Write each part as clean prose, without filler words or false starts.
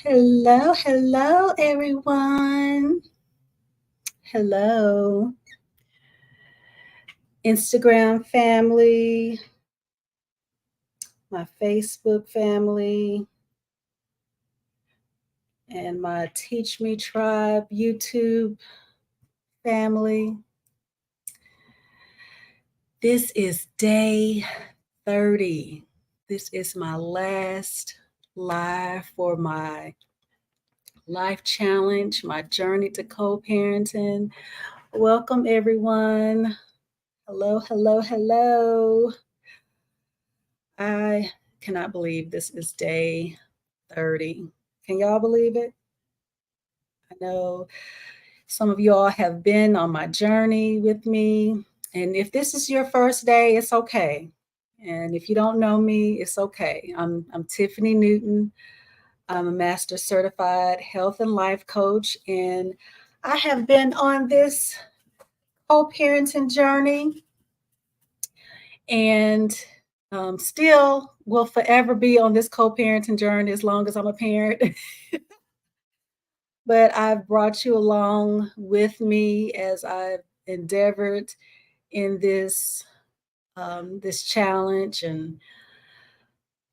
Hello, hello, everyone. Hello, Instagram family, my Facebook family, and my Teach Me Tribe YouTube family. This is day 30. This is my last live for my life challenge, my journey to co parenting. Welcome, everyone. Hello, hello, hello. I cannot believe this is day 30. Can y'all believe it? I know some of you all have been on my journey with me. And if this is your first day, it's okay. And if you don't know me, it's okay. I'm Tiffany Newton. I'm a master certified health and life coach. And I have been on this co parenting journey and still will forever be on this co parenting journey as long as I'm a parent. But I've brought you along with me as I've endeavored in this challenge and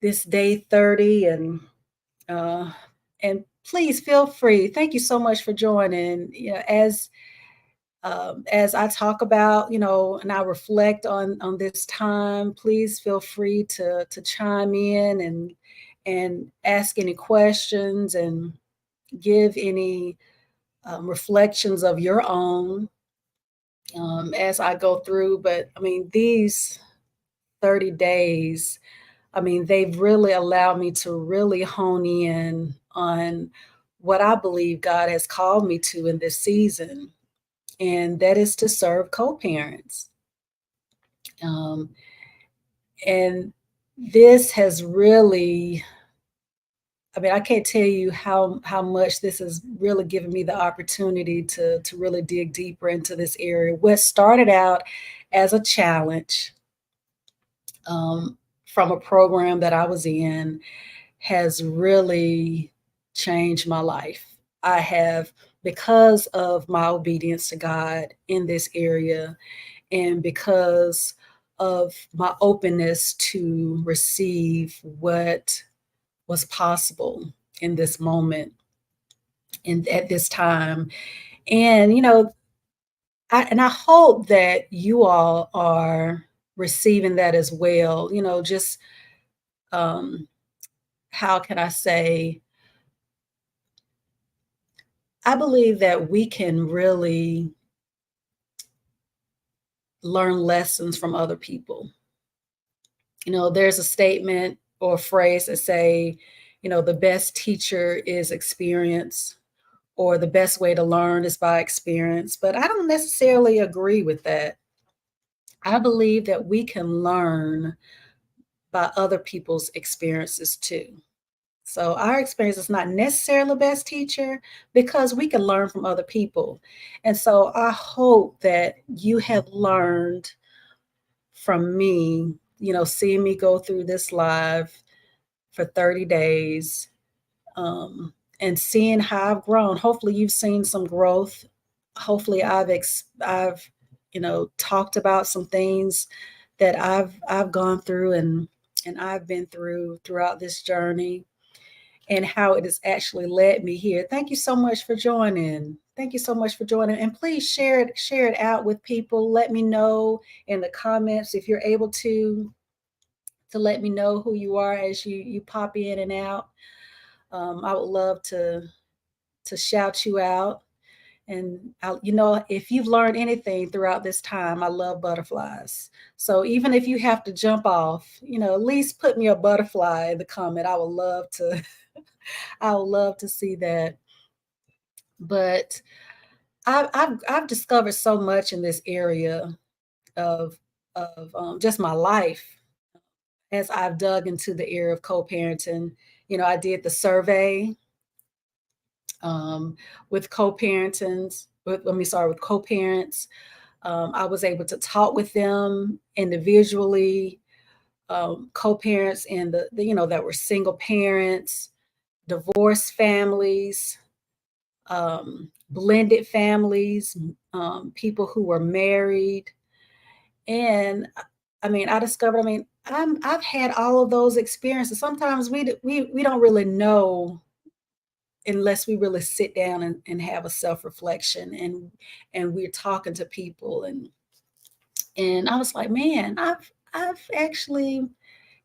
this day 30 uh, and please feel free. Thank you so much for joining. As I talk about, and I reflect on this time, please feel free to chime in and ask any questions and give any reflections of your own as I go through. But I mean, these 30 days, I mean, they've really allowed me to really hone in on what I believe God has called me to in this season, and that is to serve co parents. Um, and this has really, I mean, I can't tell you how much this has really given me the opportunity to really dig deeper into this area. What started out as a challenge um, from a program that I was in has really changed my life. I have, because of my obedience to God in this area, and because of my openness to receive what was possible in this moment and at this time. And I hope that you all are receiving that as well. Just um how can I say, I believe that we can really learn lessons from other people. There's a statement or a phrase that say, the best teacher is experience, or the best way to learn is by experience. But I don't necessarily agree with that. I believe that we can learn by other people's experiences too. So our experience is not necessarily the best teacher because we can learn from other people. And so I hope that you have learned from me, seeing me go through this live for 30 days, and seeing how I've grown. Hopefully you've seen some growth. Hopefully I've talked about some things that I've gone through and I've been through throughout this journey, and how it has actually led me here. Thank you so much for joining. Thank you so much for joining. And please share it out with people. Let me know in the comments if you're able to let me know who you are as you pop in and out. I would love to shout you out. And if you've learned anything throughout this time, I love butterflies. So even if you have to jump off, at least put me a butterfly in the comment. I would love to I would love to see that. But I've discovered so much in this area of just my life as I've dug into the area of co-parenting. I did the survey um, with co-parentings. With co-parents. I was able to talk with them individually, co-parents and the that were single parents divorced families, blended families, people who were married. And I mean, I discovered, I mean, I've had all of those experiences. Sometimes we don't really know unless we really sit down and have a self-reflection, and we're talking to people, and I was like, man, I've actually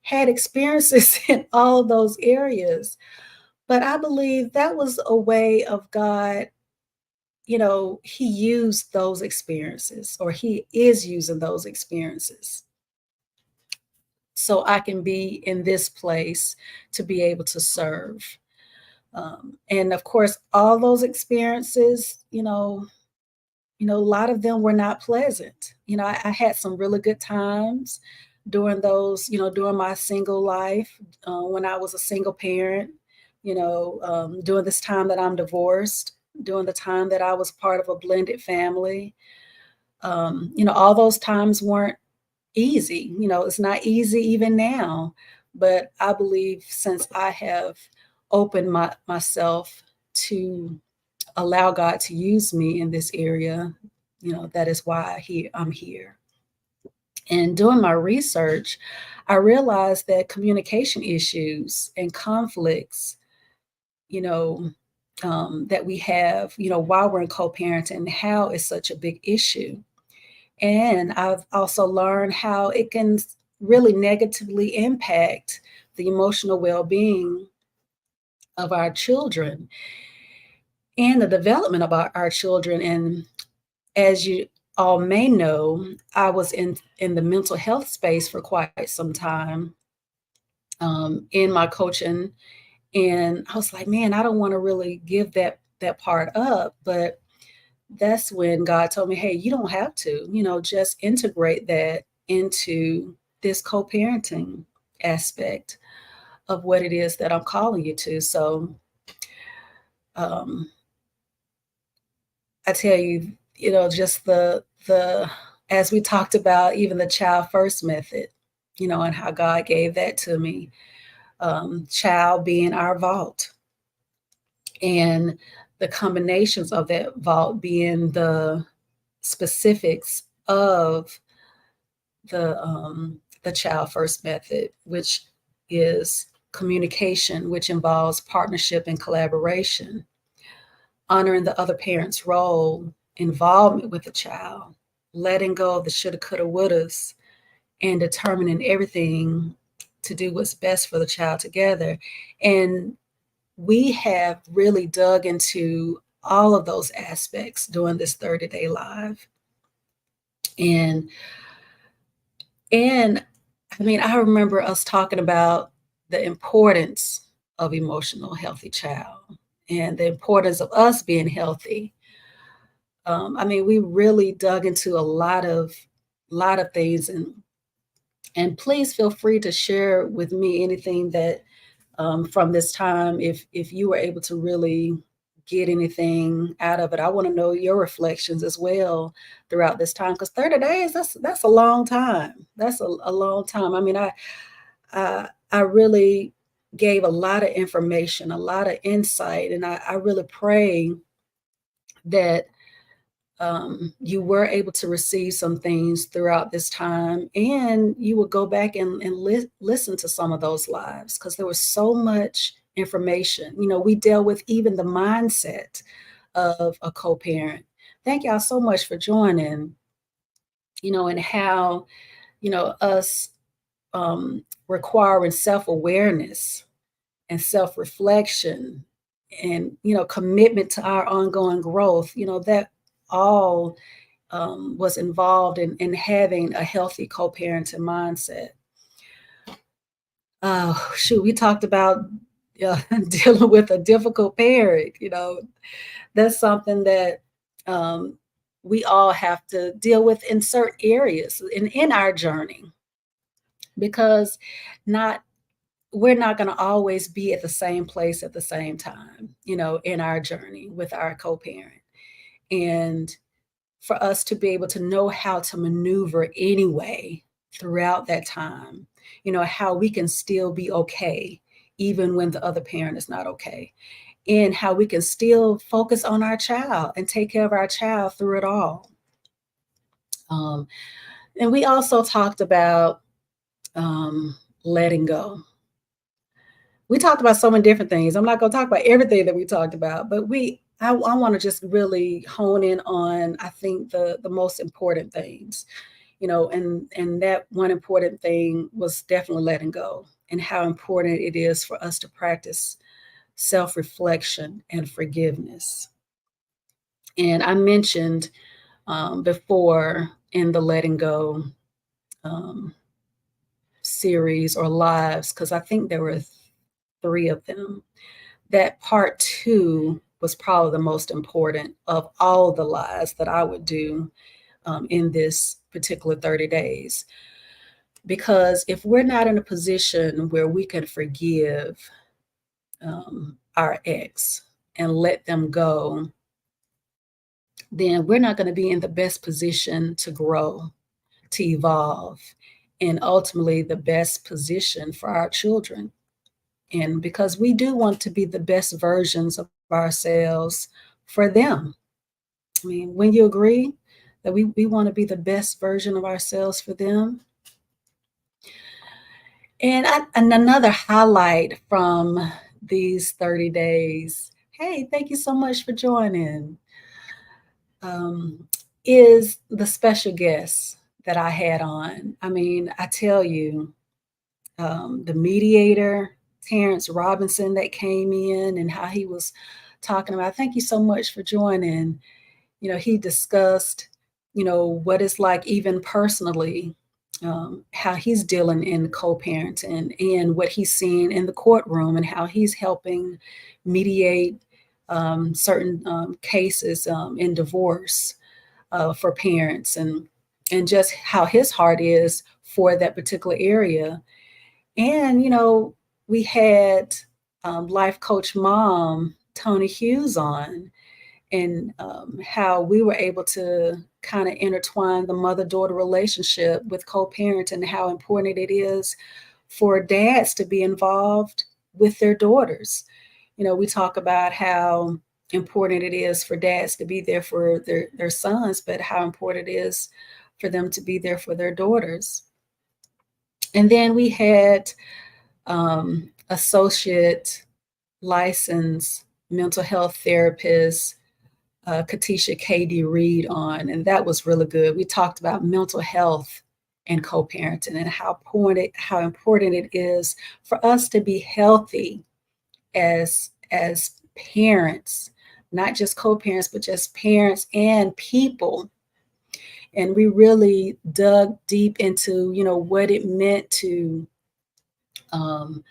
had experiences in all of those areas. But I believe that was a way of God, He used those experiences, or He is using those experiences, so I can be in this place to be able to serve. And of course, all those experiences, a lot of them were not pleasant. I had some really good times during those, during my single life, when I was a single parent, during this time that I'm divorced, during the time that I was part of a blended family. All those times weren't easy. It's not easy even now, but I believe since I have opened myself to allow God to use me in this area, that is why I'm here. And doing my research, I realized that communication issues and conflicts, you know, that we have, while we're in co-parenting, how it's such a big issue. And I've also learned how it can really negatively impact the emotional well-being of our children and the development of our children. And as you all may know, I was in the mental health space for quite some time, in my coaching, and I was like, man, I don't want to really give that part up. But that's when God told me, hey, you don't have to, just integrate that into this co-parenting aspect of what it is that I'm calling you to. So um, I tell you, just the as we talked about, even the child first method, and how God gave that to me, child being our vault, and the combinations of that vault being the specifics of the child first method, which is communication, which involves partnership and collaboration, honoring the other parent's role, involvement with the child, letting go of the shoulda, coulda, wouldas, and determining everything to do what's best for the child together. And we have really dug into all of those aspects during this 30-day live. And I mean, I remember us talking about the importance of emotional healthy child and the importance of us being healthy. I mean, we really dug into a lot of things, and please feel free to share with me anything that, from this time, if you were able to really get anything out of it. I want to know your reflections as well throughout this time, because 30 days, that's a long time. That's a long time. I mean, I really gave a lot of information, a lot of insight, and I really pray that, you were able to receive some things throughout this time, and you would go back and listen to some of those lives, because there was so much information. We dealt with even the mindset of a co-parent. Thank y'all so much for joining, and how, us, requiring self-awareness and self-reflection and, commitment to our ongoing growth, that all, was involved in having a healthy co-parenting mindset. Oh, shoot, we talked about, dealing with a difficult parent. That's something that, we all have to deal with in certain areas in our journey, because not we're not going to always be at the same place at the same time, in our journey with our co-parent. And for us to be able to know how to maneuver anyway throughout that time, how we can still be okay even when the other parent is not okay, and how we can still focus on our child and take care of our child through it all. Um, and we also talked about letting go. We talked about so many different things. I'm not going to talk about everything that we talked about, but I want to just really hone in on, I think, the most important things, and that one important thing was definitely letting go, and how important it is for us to practice self-reflection and forgiveness. And I mentioned before in the letting go um, series or lives, because I think there were three of them, that part two was probably the most important of all the lives that I would do in this particular 30 days. Because if we're not in a position where we can forgive our ex and let them go, then we're not going to be in the best position to grow, to evolve, and ultimately the best position for our children. And because we do want to be the best versions of ourselves for them. I mean, when you agree that we want to be the best version of ourselves for them. And another highlight from these 30 days, hey, thank you so much for joining, um, is the special guests that I had on. I mean, I tell you, the mediator, Terrence Robinson, that came in and how he was talking about, thank you so much for joining. He discussed, what it's like even personally, how he's dealing in co-parenting and what he's seeing in the courtroom and how he's helping mediate certain cases in divorce for parents, and just how his heart is for that particular area. And, we had life coach mom, Tony Hughes, on, and how we were able to kind of intertwine the mother-daughter relationship with co-parent, and how important it is for dads to be involved with their daughters. We talk about how important it is for dads to be there for their sons, but how important it is for them to be there for their daughters. And then we had associate licensed mental health therapist Katisha K.D. Reed on, and that was really good. We talked about mental health and co-parenting, and how important it is for us to be healthy as parents, not just co-parents, but just parents and people. And we really dug deep into, what it meant um,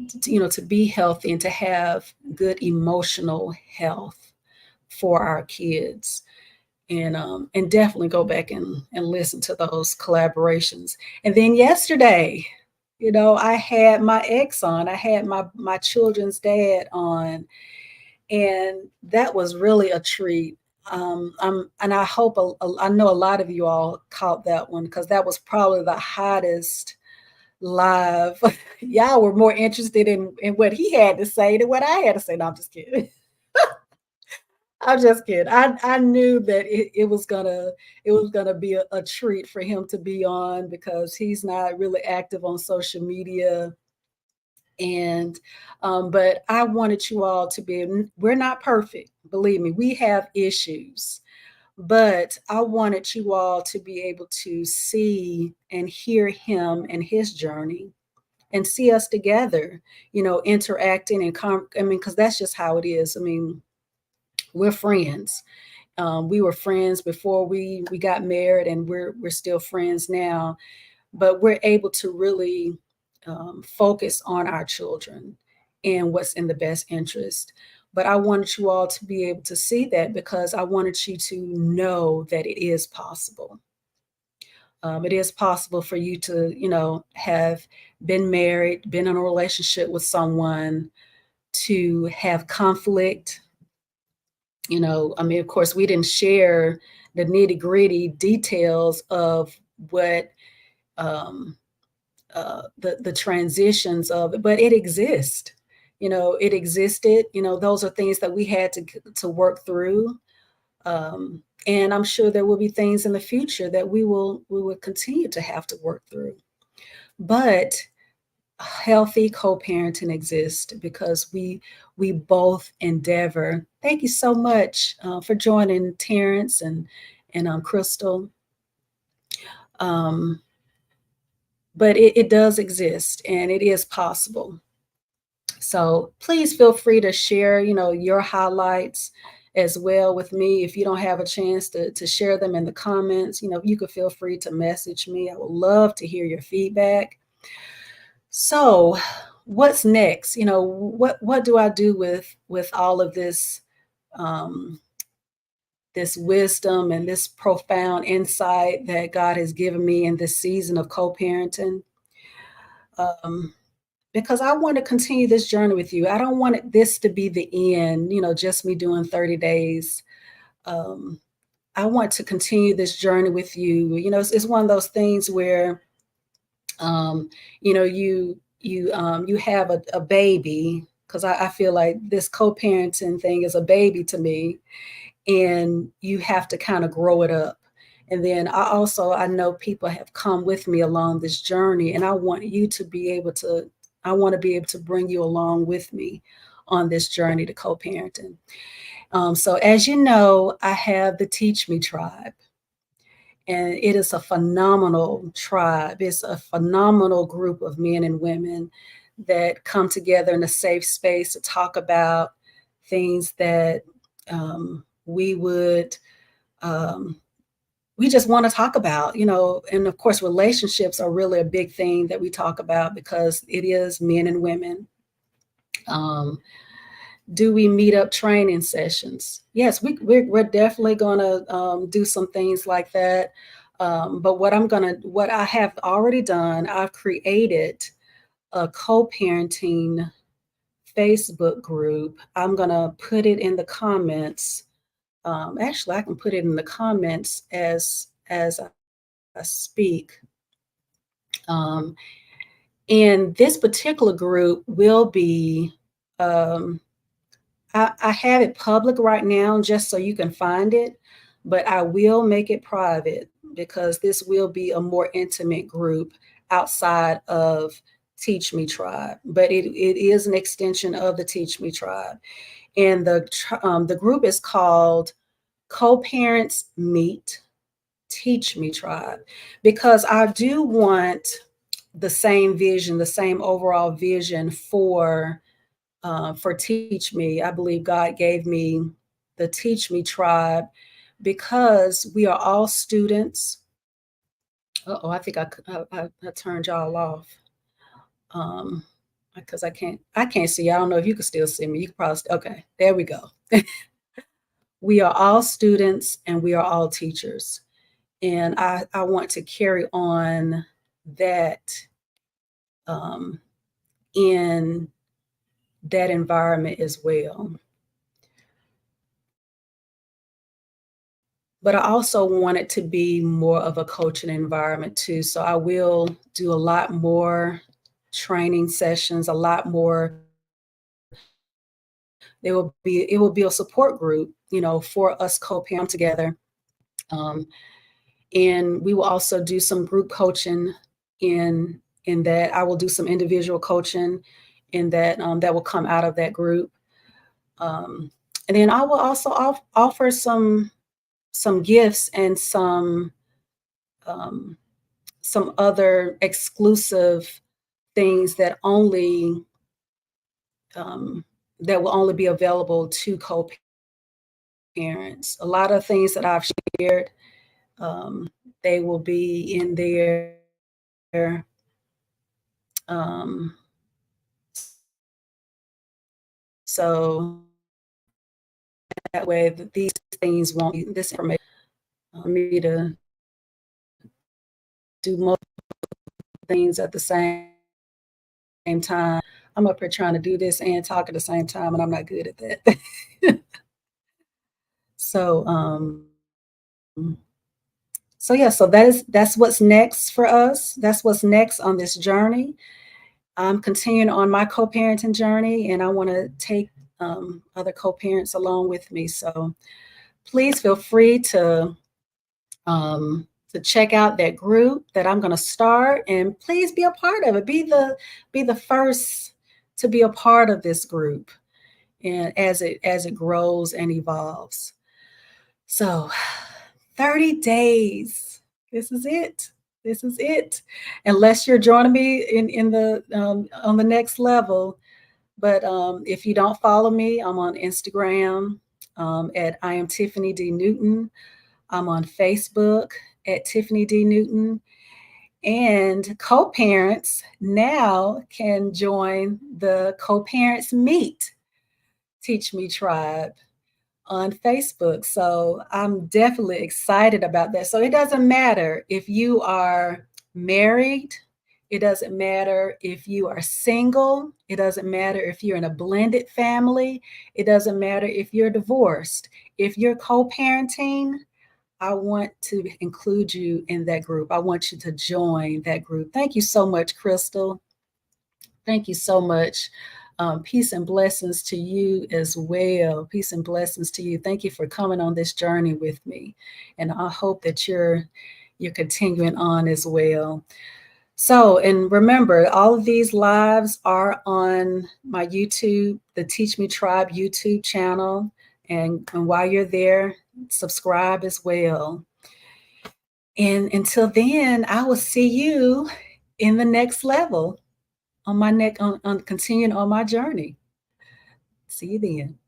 to be healthy and to have good emotional health for our kids. And definitely go back and listen to those collaborations. And then yesterday, I had my ex on. I had my children's dad on, and that was really a treat. And I hope I know a lot of you all caught that one, because that was probably the hottest live. Y'all were more interested in what he had to say than what I had to say. No, I'm just kidding. I'm just kidding. I knew that it was gonna be a treat for him to be on, because he's not really active on social media. And but I wanted you all to be, we're not perfect, believe me, we have issues, but I wanted you all to be able to see and hear him and his journey, and see us together, interacting and because that's just how it is. I mean, we're friends. We were friends before we got married, and we're still friends now. But we're able to really focus on our children and what's in the best interest. But I wanted you all to be able to see that, because I wanted you to know that it is possible. It is possible for you to, have been married, been in a relationship with someone, to have conflict. I mean, of course, we didn't share the nitty gritty details of what um, the transitions of it, but it exists. It existed. Those are things that we had to work through. And I'm sure there will be things in the future that we will continue to have to work through. But healthy co-parenting exists because we both endeavor. Thank you so much for joining, Terrence and Crystal. Um, but it does exist and it is possible. So please feel free to share, your highlights as well with me. If you don't have a chance to share them in the comments, you could feel free to message me. I would love to hear your feedback. So what's next? What do I do with all of um, this wisdom and this profound insight that God has given me in this season of co-parenting? Because I want to continue this journey with you. I don't want this to be the end, just me doing 30 days. Um, I want to continue this journey with you. It's one of those things where, um, you have a baby, because I feel like this co-parenting thing is a baby to me, and you have to kind of grow it up. And then I know people have come with me along this journey, and I want to be able to bring you along with me on this journey to co-parenting. So as you know, I have the Teach Me Tribe, and it is a phenomenal tribe. It's a phenomenal group of men and women that come together in a safe space to talk about things that we would we just want to talk about, and of course, relationships are really a big thing that we talk about because it is men and women. Um, do we meet up training sessions? Yes, we're definitely going to do some things like that. But what I have already done, I've created a co-parenting Facebook group. I'm going to put it in the comments. Actually, I can put it in the comments as I speak. Um, and this particular group will be, I have it public right now just so you can find it, but I will make it private because this will be a more intimate group outside of Teach Me Tribe. But it is an extension of the Teach Me Tribe. And the group is called Co-Parents Meet Teach Me Tribe, because I do want the same vision, the same overall vision for Teach Me. I believe God gave me the Teach Me Tribe because we are all students. Oh, I think I turned y'all off. Because I can't see. I don't know if you can still see me. You can probably okay. There we go. We are all students and we are all teachers. And I want to carry on that um, in that environment as well. But I also want it to be more of a coaching environment too. So I will do a lot more training sessions, a lot more. It will be a support group, for us co-parent together. Um, and we will also do some group coaching in that. I will do some individual coaching in that that will come out of that group. And then I will also offer some gifts and um, some other exclusive things um, that will only be available to co-parents. A lot of things that I've shared, um, they will be in there. Um, so that way, these things won't be this information me to do multiple things at the same time. I'm up here trying to do this and talk at the same time, and I'm not good at that. So, So yeah, so that's what's next for us. That's what's next on this journey. I'm continuing on my co-parenting journey, and I want to take other co-parents along with me. So please feel free to check out that group that I'm going to start, and please be a part of it. Be the first to be a part of this group, and as it grows and evolves. So 30 days. This is it. This is it. Unless you're joining me in the on the next level. But if you don't follow me, I'm on Instagram at I am Tiffany D. Newton. I'm on Facebook at Tiffany D. Newton. And co-parents now can join the Co-Parents Meet Teach Me Tribe on Facebook. So I'm definitely excited about that. So it doesn't matter if you are married, it doesn't matter if you are single, it doesn't matter if you're in a blended family, it doesn't matter if you're divorced. If you're co-parenting, I want to include you in that group. I want you to join that group. Thank you so much, Crystal. Thank you so much. Peace and blessings to you as well. Peace and blessings to you. Thank you for coming on this journey with me. And I hope that you're continuing on as well. So, and remember, all of these lives are on my YouTube, the Teach Me Tribe YouTube channel. And while you're there, subscribe as well. And until then, I will see you in the next level on my neck on continuing on my journey. See you then.